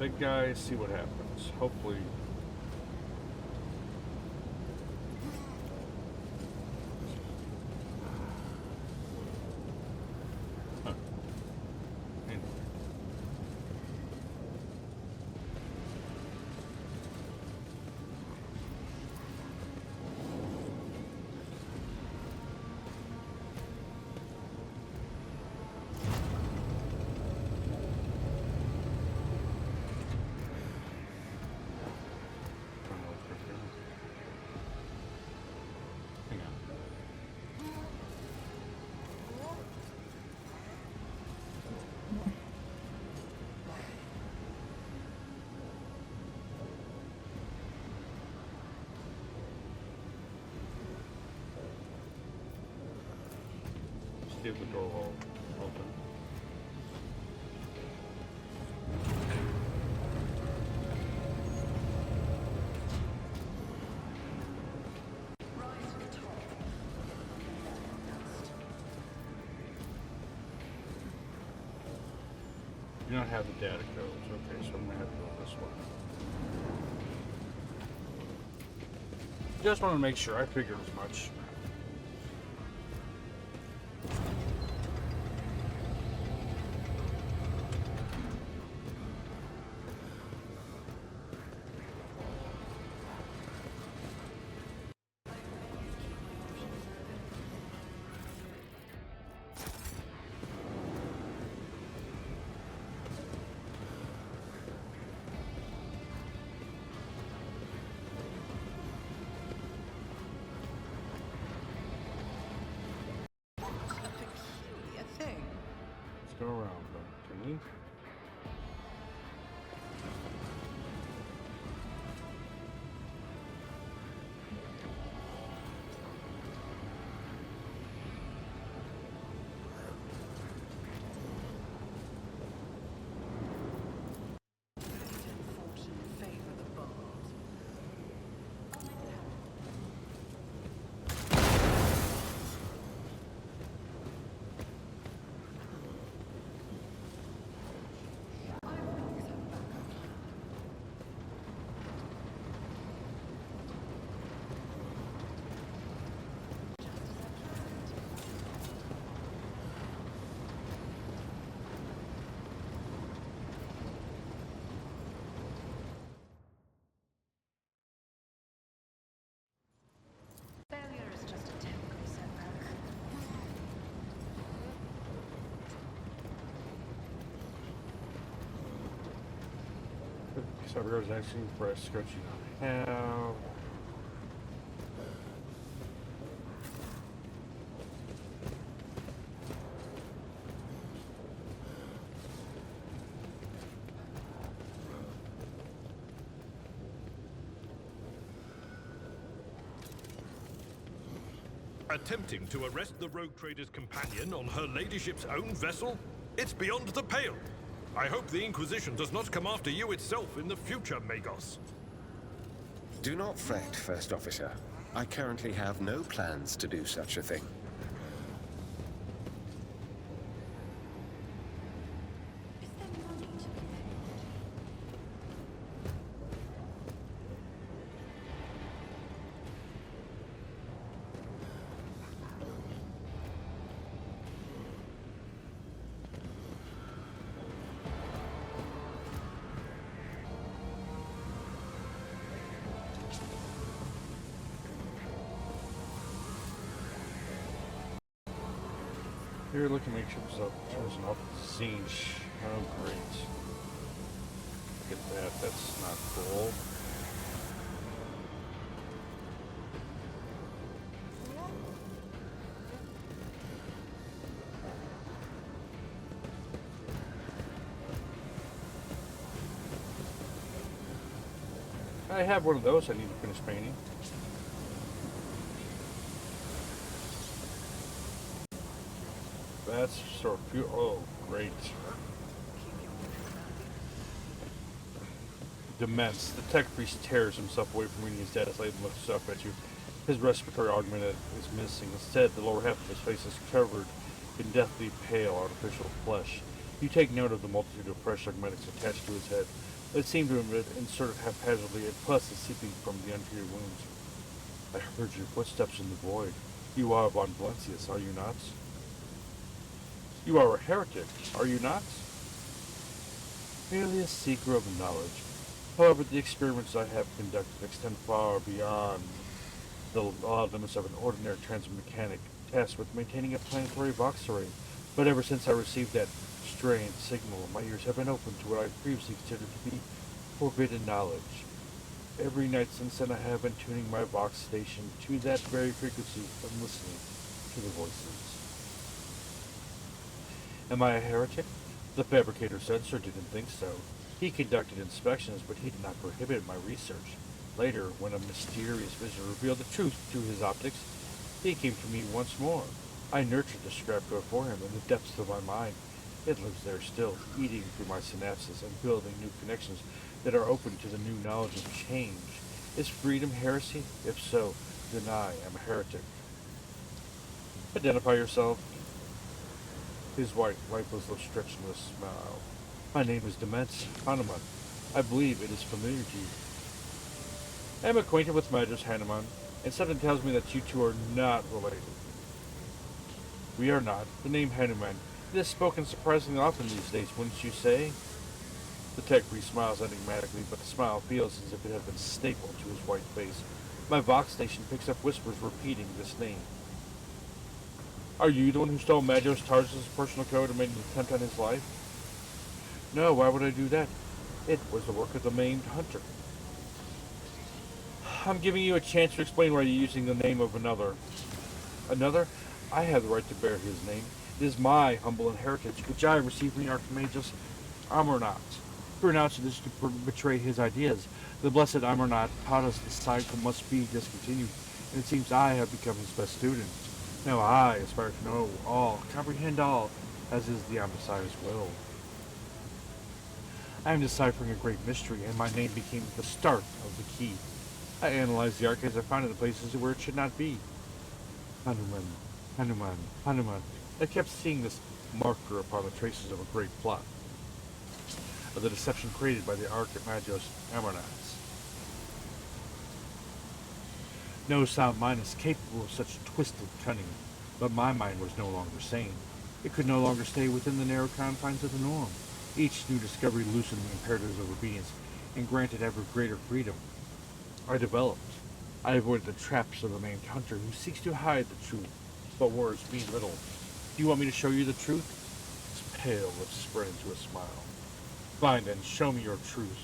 big guy, see what happens. Hopefully. Huh. Anyway. Leave the door all open. Do not have the data codes. Okay, so I'm gonna have to go this way. Just want to make sure. I figured as much. Go around, though. Can we? So there's actually fresh scratching on hell. Attempting to arrest the rogue trader's companion on her ladyship's own vessel? It's beyond the pale. I hope the Inquisition does not come after you itself in the future, Magos. Do not fret, First Officer. I currently have no plans to do such a thing. Here, look and make sure there's an up siege. Oh, great. Look at that. That's not cool. I have one of those I need to finish painting. That's sort of pure. Oh, great. Demence. The tech priest tears himself away from reading his data slate and looks up at you. His respiratory augment is missing. Instead, the lower half of his face is covered in deathly pale artificial flesh. You take note of the multitude of fresh augmentics attached to his head. It seemed to have been inserted haphazardly, and pus is seeping from the untreated wounds. I heard your footsteps in the void. You are von Valencius, are you not? You are a heretic, are you not? Merely a seeker of knowledge. However, the experiments I have conducted extend far beyond the allowed limits of an ordinary transmechanic tasked with maintaining a planetary box array. But ever since I received that strange signal, my ears have been open to what I previously considered to be forbidden knowledge. Every night since then I have been tuning my Vox station to that very frequency and listening to the voices. Am I a heretic? The fabricator sensor didn't think so. He conducted inspections, but he did not prohibit my research. Later, when a mysterious vision revealed the truth to his optics, he came to me once more. I nurtured the scrap code for him in the depths of my mind. It lives there still, eating through my synapses and building new connections that are open to the new knowledge of change. Is freedom heresy? If so, then I am a heretic. Identify yourself. His white, lifeless lips stretched into a smile. My name is Dements Hanuman. I believe it is familiar to you. I am acquainted with Magus Hanuman, and something tells me that you two are not related. We are not. The name Hanuman, it is spoken surprisingly often these days, wouldn't you say? The tech priest smiles enigmatically, but the smile feels as if it had been stapled to his white face. My Vox station picks up whispers repeating this name. Are you the one who stole Magos Tarzan's personal code and made an attempt on his life? No, why would I do that? It was the work of the maimed hunter. I'm giving you a chance to explain why you're using the name of another. Another? I have the right to bear his name. It is my humble inheritance, which I received from the Archmagus Amarnat. Pronounced this to betray his ideas. The blessed Amarnat taught us the cycle must be discontinued, and it seems I have become his best student. Now I aspire to know all, comprehend all, as is the Messiah's will. I am deciphering a great mystery, and my name became the start of the key. I analyzed the archives I found in the places where it should not be. Hanuman, Hanuman, Hanuman. I kept seeing this marker upon the traces of a great plot, of the deception created by the Archimagos Amarnats. No sound mind is capable of such twisted cunning, but my mind was no longer sane. It could no longer stay within the narrow confines of the norm. Each new discovery loosened the imperatives of obedience and granted ever greater freedom. I developed. I avoided the traps of the maimed hunter who seeks to hide the truth, but words mean little. Do you want me to show you the truth? His pale lips spread into a smile. Fine then, show me your truth.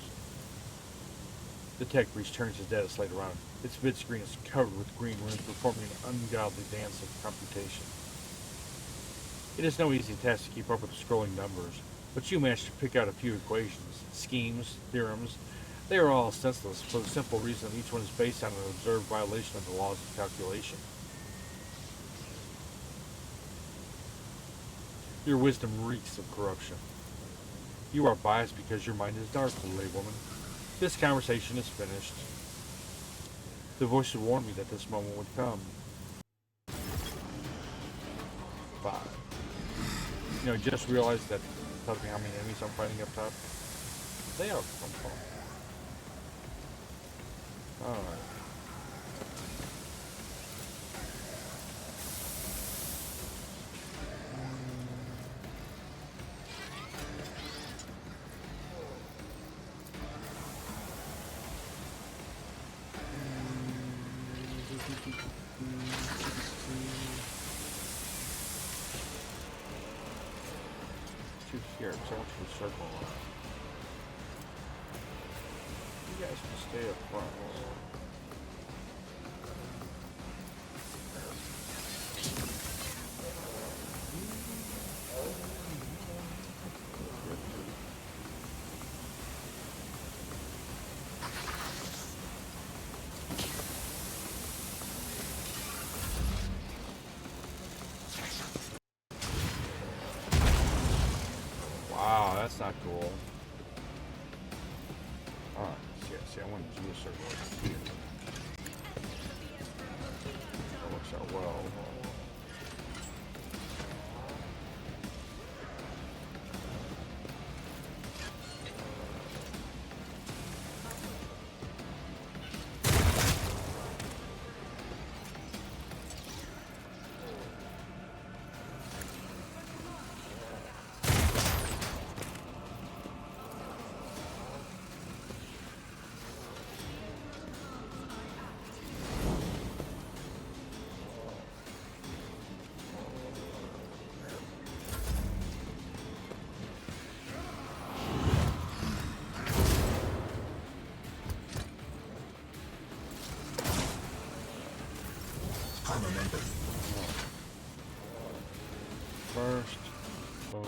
The tech priest turns his data slate around. Its vidscreen is covered with green runes performing an ungodly dance of computation. It is no easy task to keep up with the scrolling numbers, but you managed to pick out a few equations, schemes, theorems. They are all senseless for the simple reason that each one is based on an observed violation of the laws of calculation. Your wisdom reeks of corruption. You are biased because your mind is dark, laywoman. This conversation is finished. The voice had warned me that this moment would come. 5. You know, just realized that tells me how many enemies I'm fighting up top. They are from far. Alright. Shoot here, so I want you to circle around. You guys can stay up front. Wow, that's not cool. Alright, see, I want to do a circle here. That works out well. First. Boom.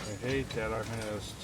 I hate that I missed.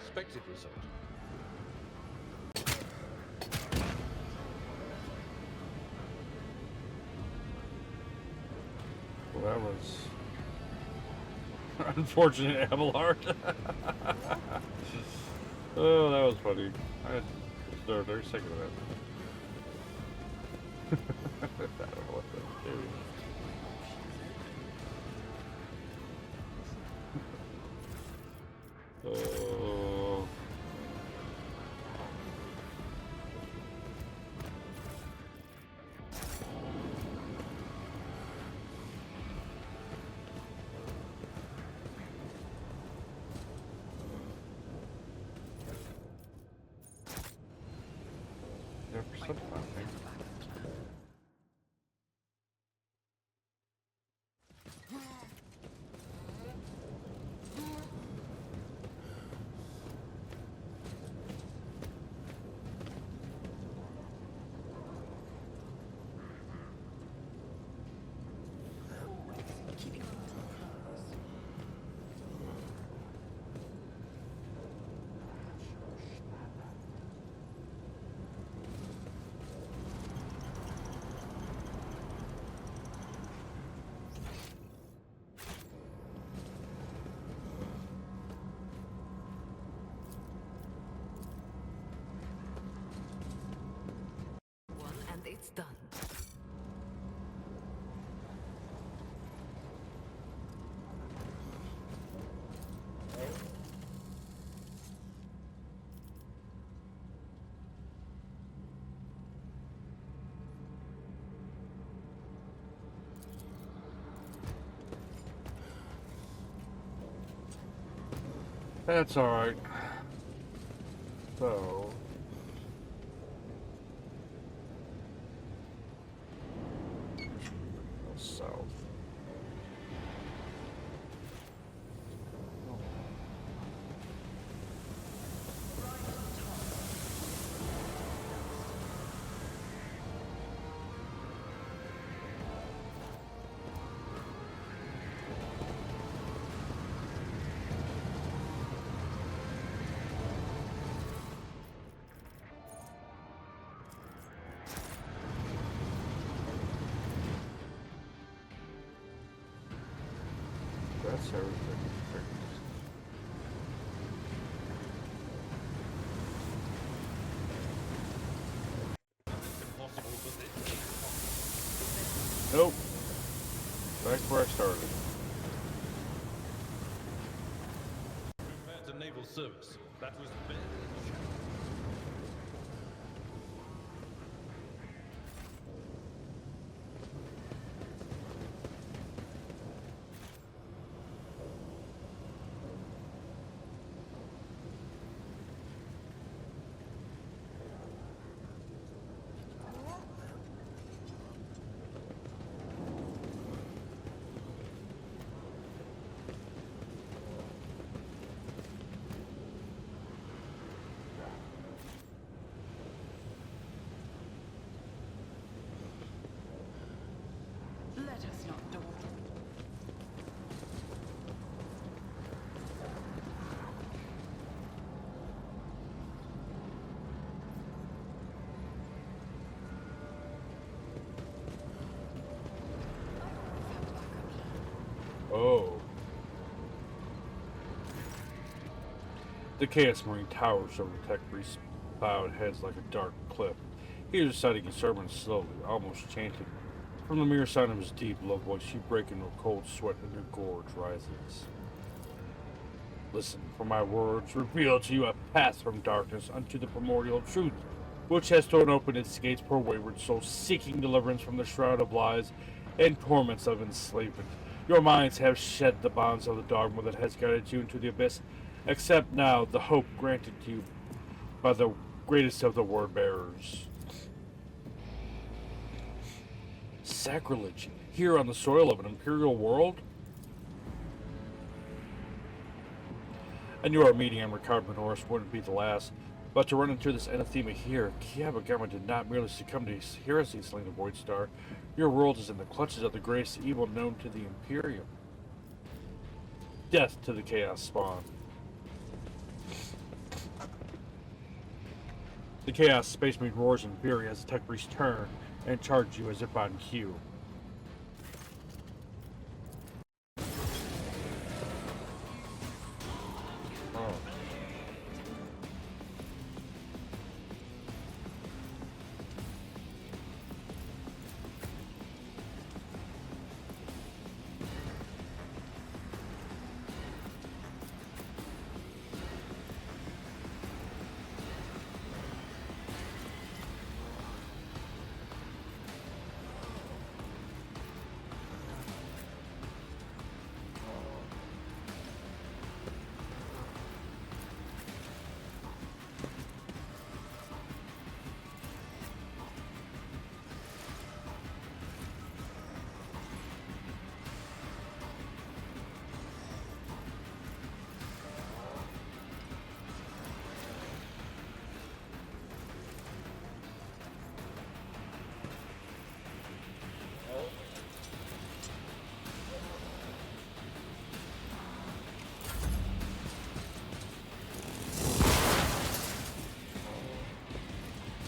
Expected result. Well, that was unfortunate, Abelard. Oh, that was funny. I was very sick of that. I don't know what to do. Oh. There for some fun thing. it's done. That's alright. So... south. That's everything. Nope. Back where I started. Compared to naval service, that was very shallow. Let us not dawdle. Oh. The Chaos Marine towers over the tech priest's bowed heads like a dark cliff. He is reciting his sermon slowly, almost chanting. From the mere sound of his deep, low voice, you break into a cold sweat and your gorge rises. Listen, for my words reveal to you a path from darkness unto the primordial truth, which has thrown open its gates for wayward souls seeking deliverance from the shroud of lies and torments of enslavement. Your minds have shed the bonds of the dogma that has guided you into the abyss. Accept now the hope granted to you by the greatest of the word bearers. Sacrilege here on the soil of an imperial world? And your meeting on Ricard Minoris wouldn't be the last, but to run into this anathema here, Kiaba Gamma did not merely succumb to heresy, slain the Void Star. Your world is in the clutches of the greatest evil known to the Imperium. Death to the Chaos Spawn. The Chaos Space Marine roars in fury as the tech priests turn and charge you as if on cue. Oh.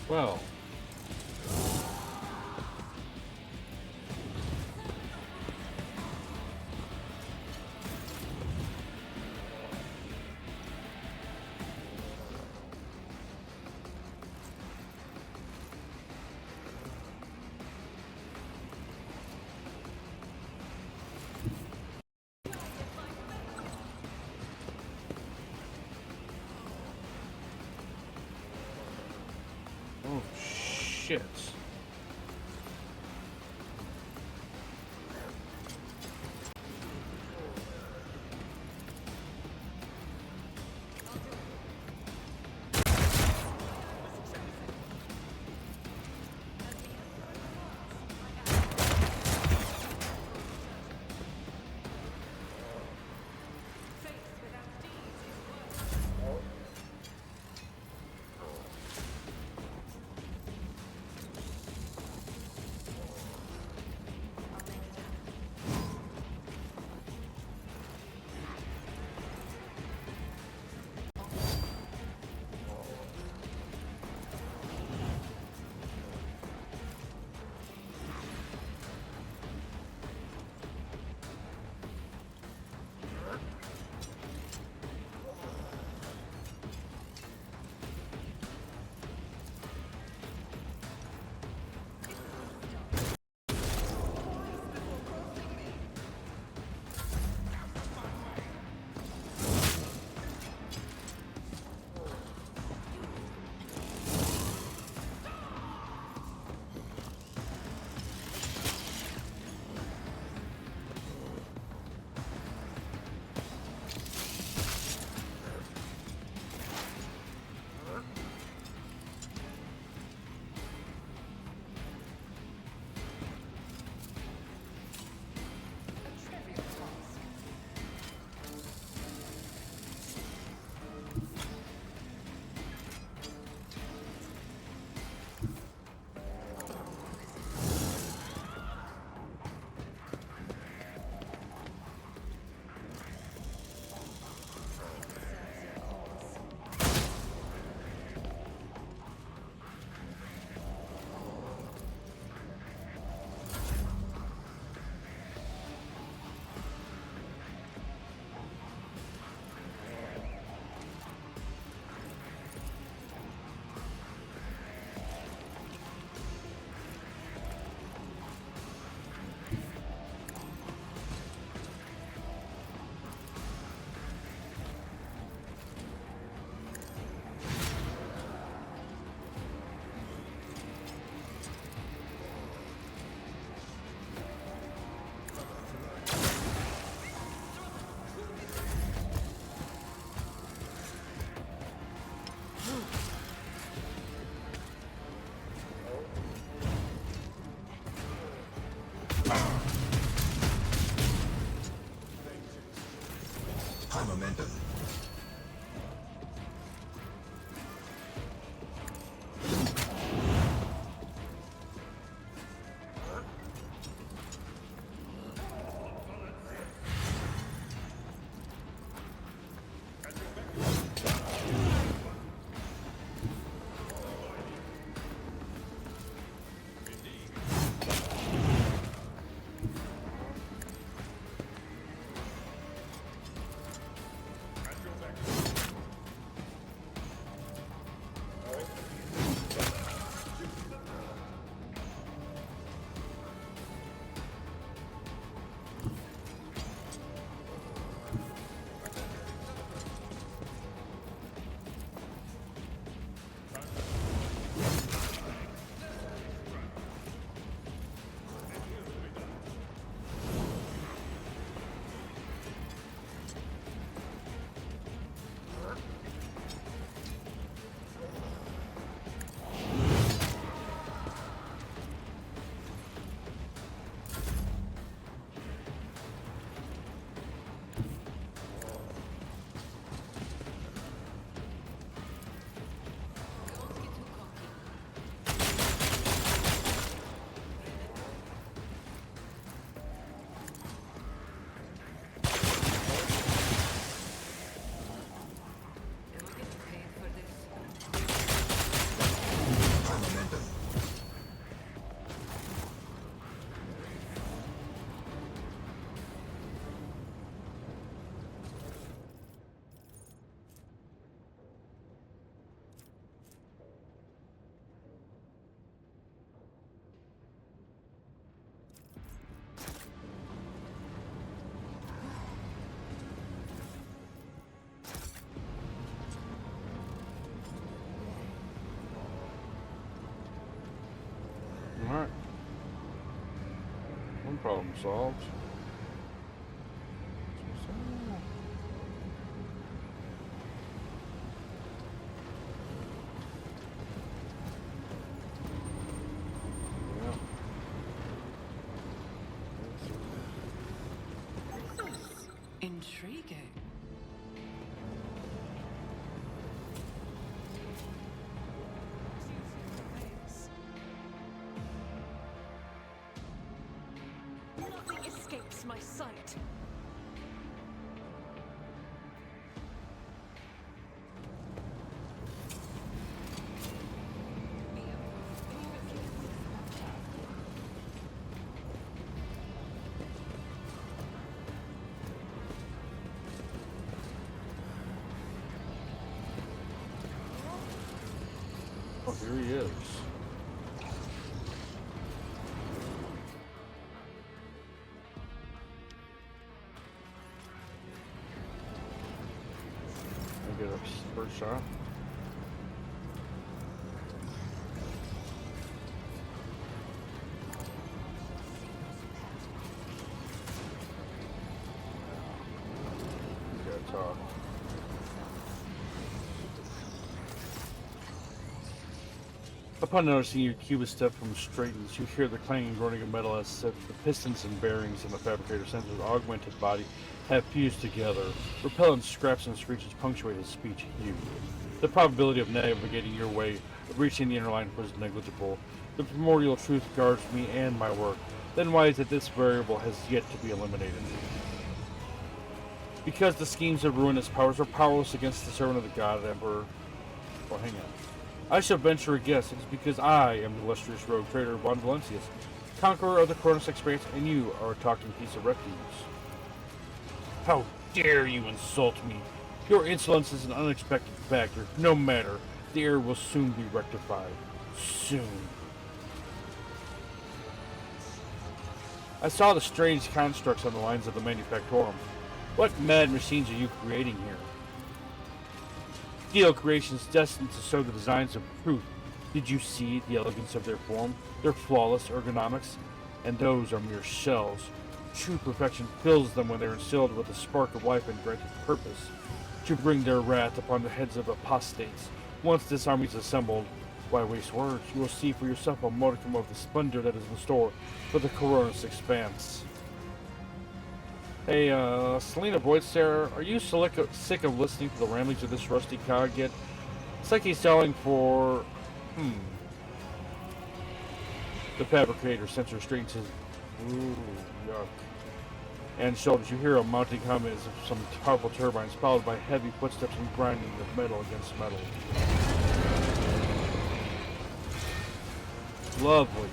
Well. shits. Problem solved. Intriguing. Nothing escapes my sight. Oh, here he is. I get a first shot. We gotta talk. Upon noticing you, Cuba stepped from straightens. You hear the clanging and groaning of metal as if the pistons and bearings in the fabricator's sensor's augmented body have fused together. Repellent scraps and screeches punctuate his speech. You. The probability of navigating your way of reaching the inner line was negligible. The primordial truth guards me and my work. Then why is it this variable has yet to be eliminated? Because the schemes of ruinous powers are powerless against the servant of the god emperor. Oh, hang on. I shall venture a guess it is because I am the illustrious rogue trader Von Valencius, conqueror of the Koronus Expanse, and you are a talking piece of refuse. How dare you insult me? Your insolence is an unexpected factor. No matter. The error will soon be rectified. Soon. I saw the strange constructs on the lines of the Manufactorum. What mad machines are you creating here? Steel creations destined to show the designs of truth. Did you see the elegance of their form, their flawless ergonomics? And those are mere shells. True perfection fills them when they are instilled with a spark of life and granted purpose, to bring their wrath upon the heads of apostates. Once this army is assembled, why waste words? You will see for yourself a modicum of the splendor that is in store for the Koronus Expanse. Hey, Selena Voice there, are you sick of listening to the ramblings of this rusty cog yet? It's like he's selling for, The fabricator sensor straightens his, yuck, and shoulders. You hear a mounting hum as of some powerful turbines, followed by heavy footsteps and grinding of metal against metal. Lovely.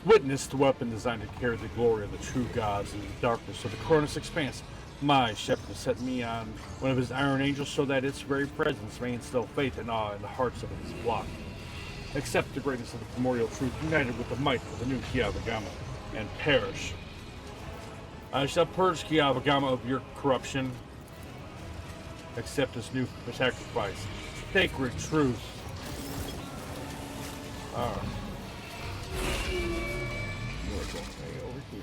Witness the weapon designed to carry the glory of the true gods in the darkness of the Koronus Expanse. My shepherd has set me on one of his iron angels so that its very presence may instill faith and awe in the hearts of his flock. Accept the greatness of the primordial truth united with the might of the new Kiavagama, and perish. I shall purge Kiavagama of your corruption. Accept this new sacrifice. Sacred truth. You're going way over here.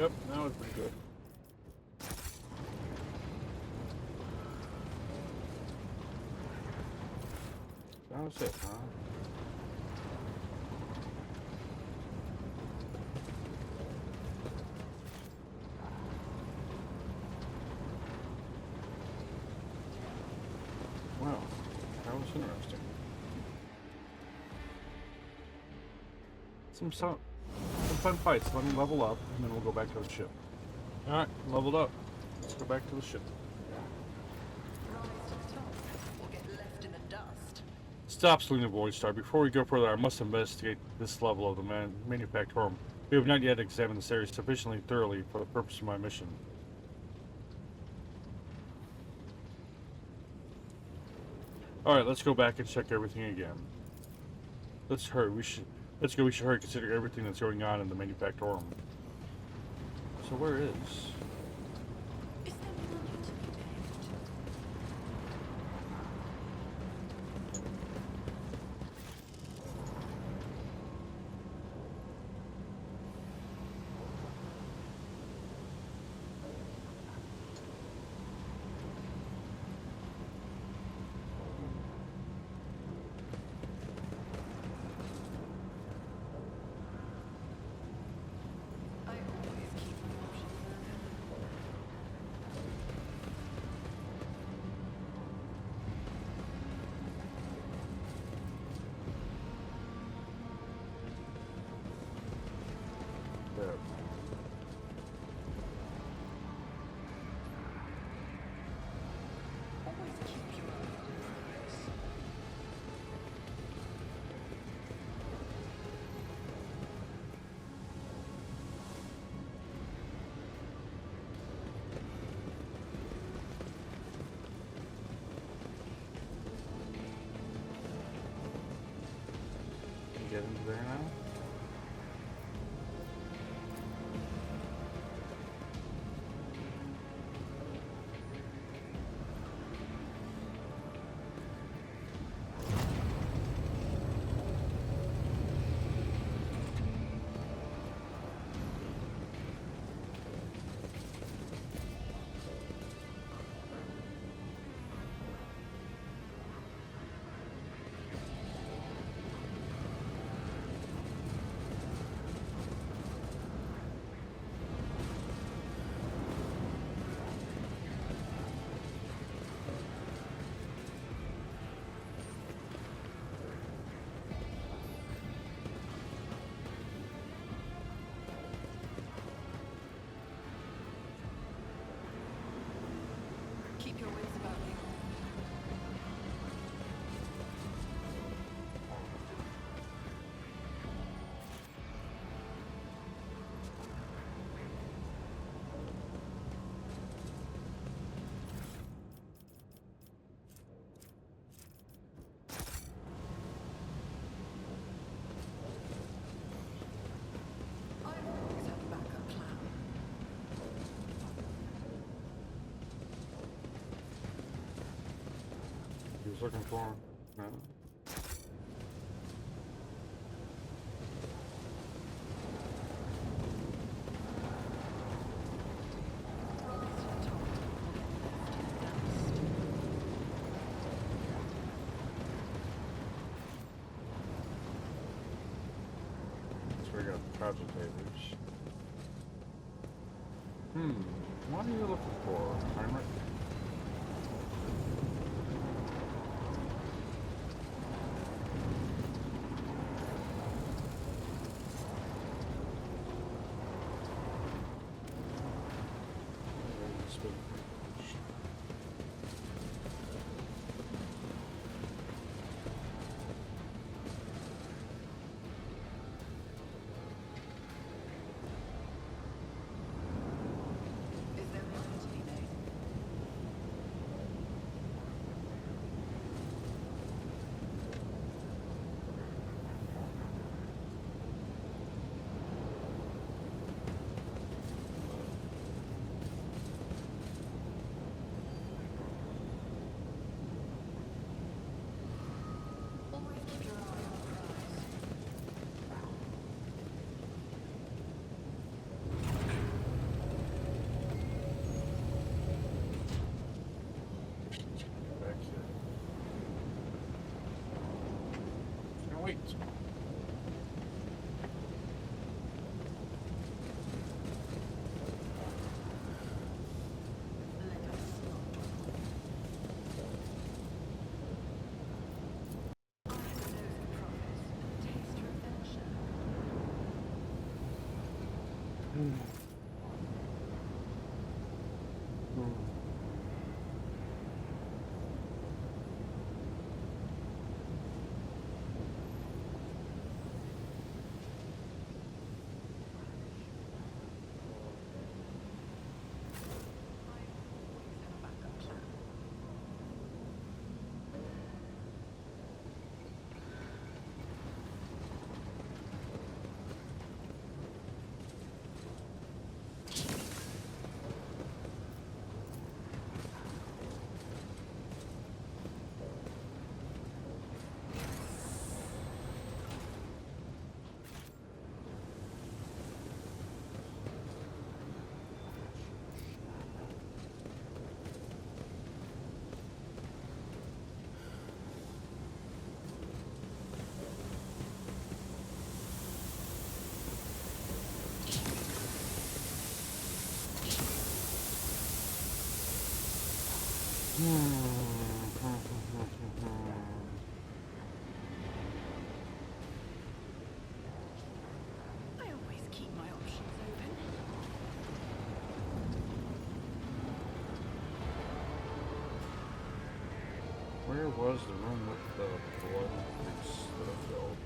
Yep, that was pretty good. That was it, huh? Well, that was interesting. Some fun fights. Let me level up, and then we'll go back to the ship. Alright, leveled up. Let's go back to the ship. Rise to the top or get left in the dust. Stop, Selena Voidstar. Before we go further, I must investigate this level of the manufactorum. We have not yet examined this area sufficiently thoroughly for the purpose of my mission. Alright, let's go back and check everything again. Let's hurry. Let's go. We should hurry, consider everything that's going on in the manufactorum. So where is? Is there money to be paid? I always keep my options open. There. Always keep your eye on progress. Can you get into there now? Keep your wits about you. I always have a backup plan. He was looking for him. No. Rise to the top or get left in the dust. That's where we got the cogitators. What are you looking for, Timer? Is there money to be made? I always keep my options open. Where was the room with the blood grease that I filled?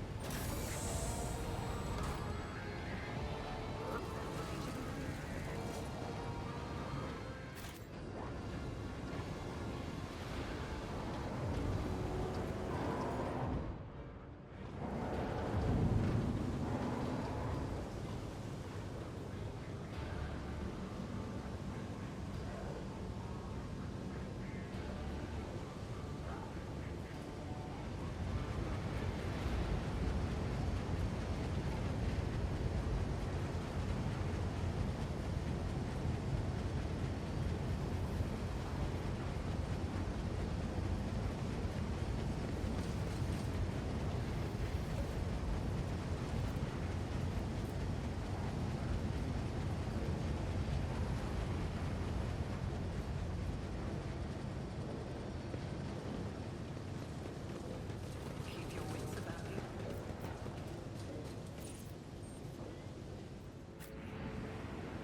Keep your wits about you.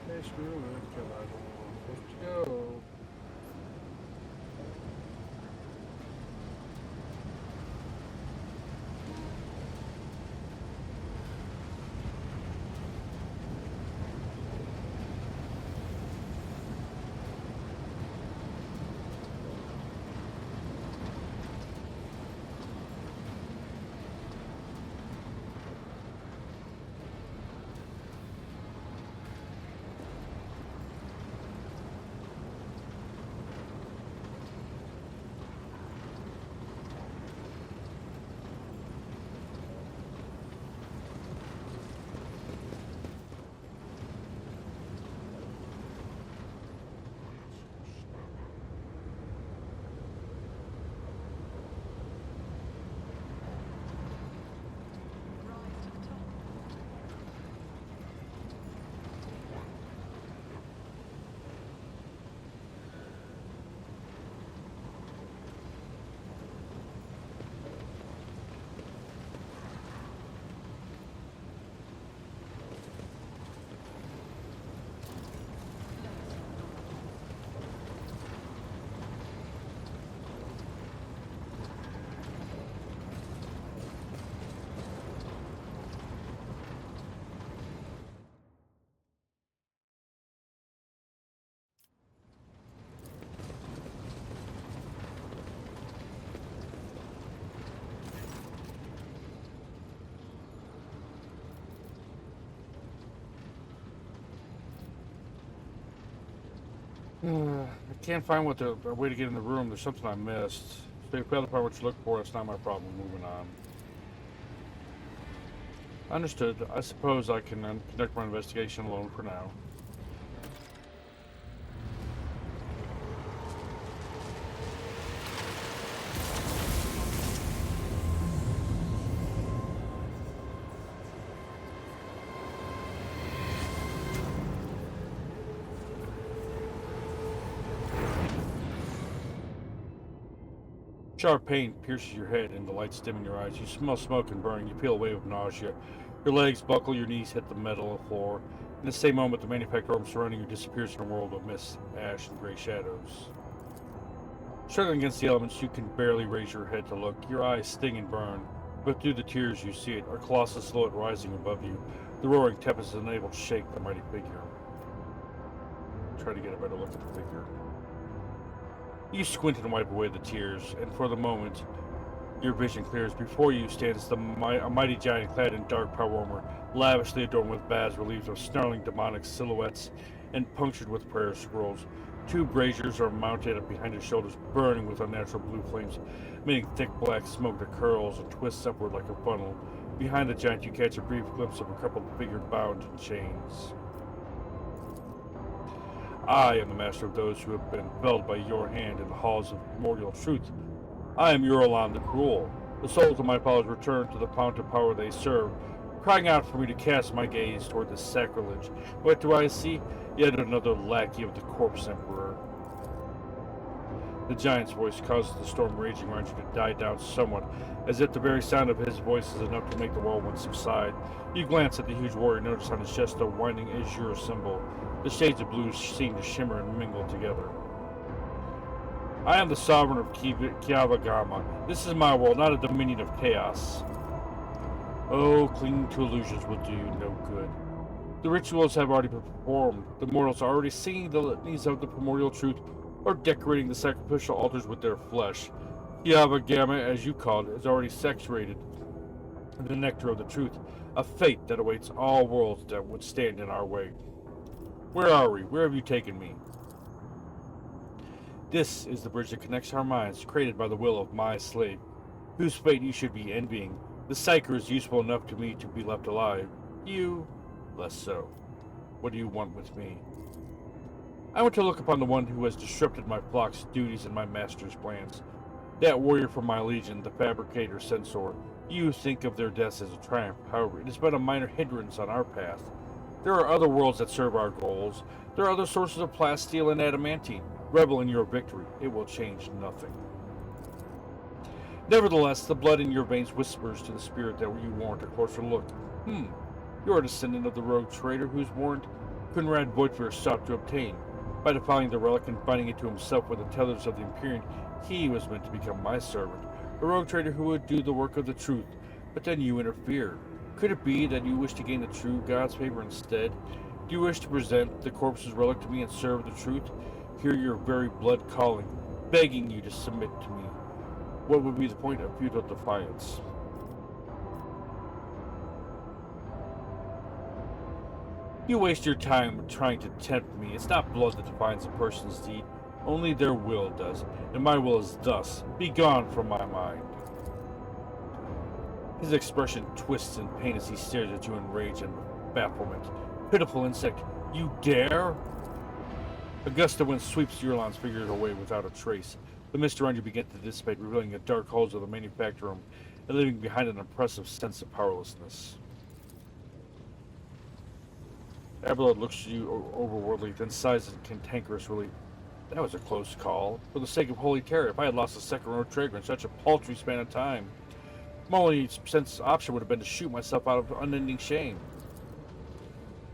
Hey, screw it, because I don't know where I'm supposed to go. Rise to the top. I can't find what the a way to get in the room. There's something I missed. So you found the part what you look for. It's not my problem. Moving on. Understood. I suppose I can conduct my investigation alone for now. Sharp pain pierces your head and the lights dim in your eyes. You smell smoke and burning. You peel away with nausea. Your legs buckle, your knees hit the metal floor. In the same moment, the manufacturer surrounding you disappears in a world of mist, ash, and gray shadows. Struggling against the elements, you can barely raise your head to look. Your eyes sting and burn, but through the tears you see it, a colossal silhouette rising above you. The roaring tempest is unable to shake the mighty figure. Try to get a better look at the figure. You squint and wipe away the tears, and for the moment, your vision clears. Before you stands a mighty giant clad in dark power armor, lavishly adorned with bas-reliefs of snarling demonic silhouettes and punctured with prayer scrolls. 2 braziers are mounted up behind his shoulders, burning with unnatural blue flames, emitting thick black smoke that curls and twists upward like a funnel. Behind the giant, you catch a brief glimpse of a crippled figure bound in chains. I am the master of those who have been felled by your hand in the halls of memorial truth. I am Uralan the Cruel. The souls of my fathers return to the fount of power they serve, crying out for me to cast my gaze toward this sacrilege. What do I see? Yet another lackey of the corpse emperor. The giant's voice causes the storm raging around you to die down somewhat, as if the very sound of his voice is enough to make the whirlwind subside. You glance at the huge warrior, notice on his chest a winding azure symbol. The shades of blue seem to shimmer and mingle together. I am the sovereign of Kiavagama. This is my world, not a dominion of chaos. Oh, clinging to illusions will do you no good. The rituals have already been performed. The mortals are already singing the litanies of the primordial truth, or decorating the sacrificial altars with their flesh. Kiavagama, as you call it, is already saturated in the nectar of the truth, a fate that awaits all worlds that would stand in our way. Where are we? Where have you taken me? This is the bridge that connects our minds, created by the will of my slave, whose fate you should be envying. The Psyker is useful enough to me to be left alive. You, less so. What do you want with me? I want to look upon the one who has disrupted my flock's duties and my master's plans. That warrior from my legion, the fabricator Censor. You think of their deaths as a triumph. However, it is but a minor hindrance on our path. There are other worlds that serve our goals. There are other sources of plasteel and adamantine. Revel in your victory. It will change nothing. Nevertheless, the blood in your veins whispers to the spirit that you warrant a closer look. You're a descendant of the rogue trader whose warrant Conrad Voigtver sought to obtain. By defiling the relic and binding it to himself with the tethers of the Imperium, he was meant to become my servant. A rogue trader who would do the work of the truth. But then you interfere. Could it be that you wish to gain the true God's favor instead? Do you wish to present the corpse's relic to me and serve the truth? Hear your very blood calling, begging you to submit to me. What would be the point of futile defiance? You waste your time trying to tempt me. It's not blood that defines a person's deed. Only their will does, and my will is thus. Be gone from my mind. His expression twists in pain as he stares at you in rage and bafflement. Pitiful insect, you dare? A gust of wind sweeps Uralan's figure away without a trace. The mist around you begins to dissipate, revealing the dark halls of the manufacturing room and leaving behind an oppressive sense of powerlessness. Abelard looks at you overworldly, then sighs in cantankerous relief. That was a close call. For the sake of holy terror, if I had lost a second road trader in such a paltry span of time, my only option would have been to shoot myself out of unending shame.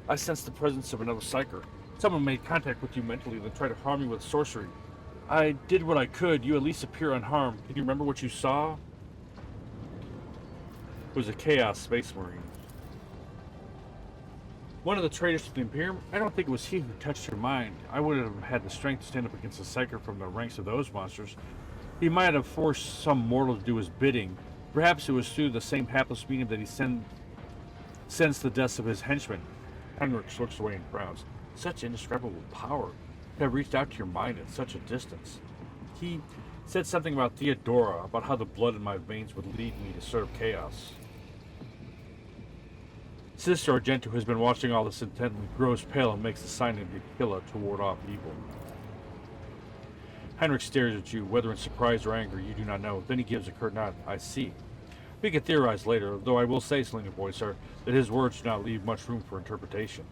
I sensed the presence of another Psyker. Someone made contact with you mentally, then tried to harm you with sorcery. I did what I could. You at least appear unharmed. Can you remember what you saw? It was a Chaos Space Marine. One of the traitors to the Imperium? I don't think it was he who touched your mind. I wouldn't have had the strength to stand up against a Psyker from the ranks of those monsters. He might have forced some mortal to do his bidding. Perhaps it was through the same hapless medium that he sensed the deaths of his henchmen. Henrik looks away and frowns. Such indescribable power to have reached out to your mind at such a distance. He said something about Theodora, about how the blood in my veins would lead me to serve chaos. Sister Argento, who has been watching all this intently, grows pale and makes the sign of the Aquila to ward off evil. Henrik stares at you, whether in surprise or anger, you do not know. Then he gives a curt nod. I see. We can theorize later, though I will say, Selena Boysar, that his words do not leave much room for interpretation.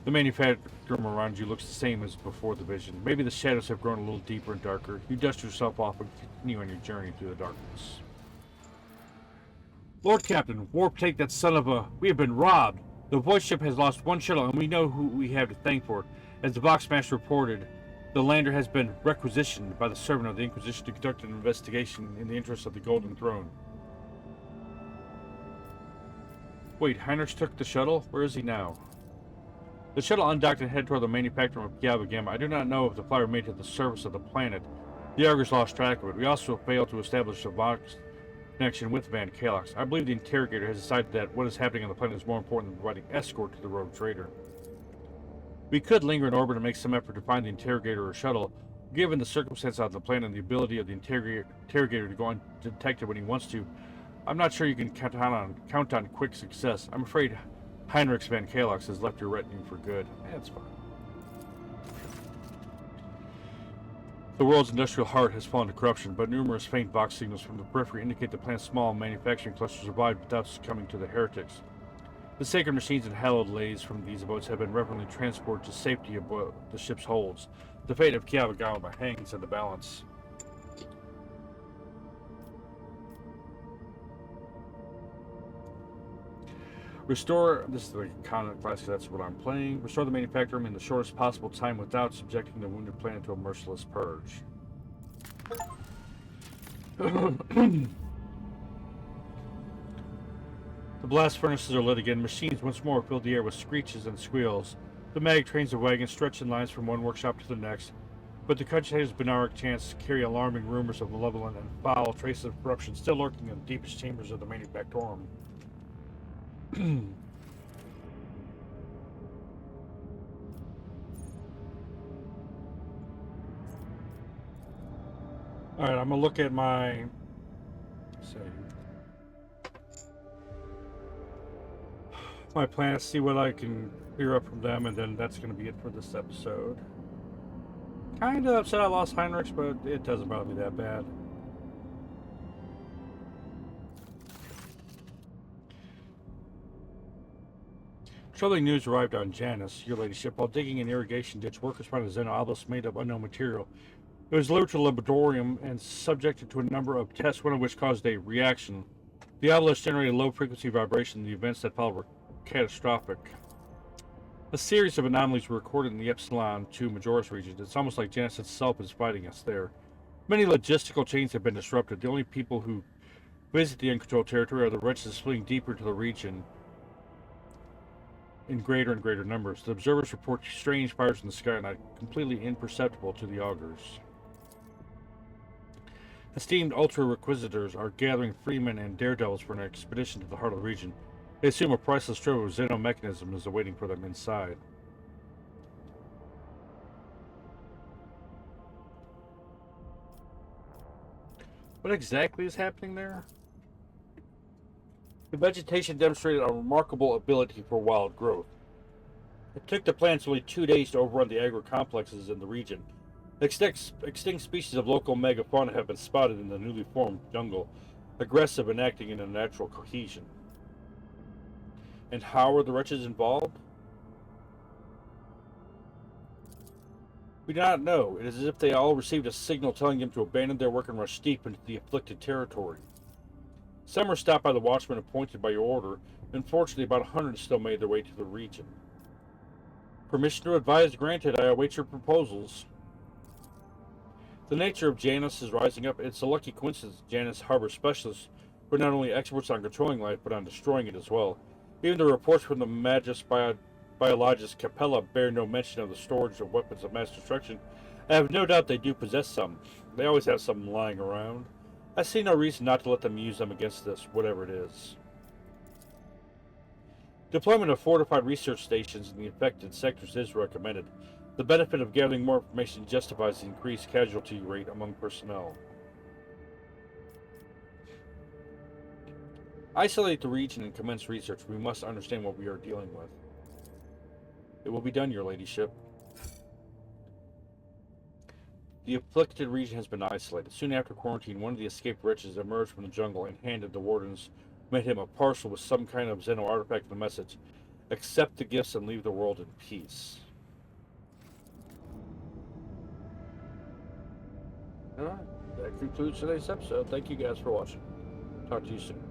The manufacturing room around you looks the same as before the vision. Maybe the shadows have grown a little deeper and darker. You dust yourself off and continue on your journey through the darkness. Lord Captain, warp take that son of a... We have been robbed. The void ship has lost one shuttle, and we know who we have to thank for it. As the Boxmaster reported, the lander has been requisitioned by the servant of the Inquisition to conduct an investigation in the interest of the Golden Throne. Wait, Heinrich took the shuttle? Where is he now? The shuttle undocked and headed toward the manufacturing of Gaba Gamma. I do not know if the flyer made it to the surface of the planet. The Augurs lost track of it. We also failed to establish a Vox connection with Van Kalox. I believe the Interrogator has decided that what is happening on the planet is more important than providing escort to the rogue trader. We could linger in orbit and make some effort to find the Interrogator or shuttle. Given the circumstances on the planet and the ability of the Interrogator to go undetected when he wants to, I'm not sure you can count on quick success. I'm afraid Heinrich Van Kalox has left your retinue for good. That's fine. The world's industrial heart has fallen to corruption, but numerous faint Vox signals from the periphery indicate the planet's small manufacturing cluster survived without succumbing to the heretics. The sacred machines and hallowed lays from these abodes have been reverently transported to safety aboard the ship's holds. The fate of Kiabagawa hangs in the balance. Restore, this is the Covenant class, that's what I'm playing. Restore the manufacturer in the shortest possible time without subjecting the wounded planet to a merciless purge. The blast furnaces are lit again. Machines once more fill the air with screeches and squeals. The mag trains of wagons stretch in lines from one workshop to the next. But the Conchitator's Benaric chants carry alarming rumors of malevolent and foul traces of corruption still lurking in the deepest chambers of the Manufactorum. Alright, I'm gonna look at my planets, see what I can clear up from them, and then that's gonna be it for this episode. Kinda upset I lost Heinrichs, but it doesn't bother me that bad. Troubling news arrived on Janus, your ladyship. While digging an irrigation ditch, workers found a Xeno obelisk made of unknown material. It was delivered to the laboratorium and subjected to a number of tests, one of which caused a reaction. The obelisk generated low-frequency vibration, and the events that followed were catastrophic. A series of anomalies were recorded in the Epsilon 2 Majoris region. It's almost like Janus itself is fighting us there. Many logistical chains have been disrupted. The only people who visit the uncontrolled territory are the wretches fleeing deeper into the region in greater and greater numbers. The observers report strange fires in the sky, not completely imperceptible to the augurs. Esteemed ultra-requisitors are gathering freemen and daredevils for an expedition to the heart of the region. They assume a priceless trove of xenomechanism is awaiting for them inside. What exactly is happening there? The vegetation demonstrated a remarkable ability for wild growth. It took the plants only 2 days to overrun the agro-complexes in the region. Extinct species of local megafauna have been spotted in the newly formed jungle, aggressive and acting in a natural cohesion. And how are the wretches involved? We do not know. It is as if they all received a signal telling them to abandon their work and rush deep into the afflicted territory. Some were stopped by the watchmen appointed by your order. Unfortunately, about 100 still made their way to the region. Permission to advise granted. I await your proposals. The nature of Janus is rising up. It's a lucky coincidence Janus harbors specialists who are not only experts on controlling life, but on destroying it as well. Even the reports from the Magus Biologist Capella bear no mention of the storage of weapons of mass destruction. I have no doubt they do possess some. They always have some lying around. I see no reason not to let them use them against this, whatever it is. Deployment of fortified research stations in the affected sectors is recommended. The benefit of gathering more information justifies the increased casualty rate among personnel. Isolate the region and commence research. We must understand what we are dealing with. It will be done, your ladyship. The afflicted region has been isolated. Soon after quarantine, one of the escaped wretches emerged from the jungle and handed the wardens met him a parcel with some kind of Xeno artifact and a message. Accept the gifts and leave the world in peace. Alright, that concludes today's episode. Thank you guys for watching. Talk to you soon.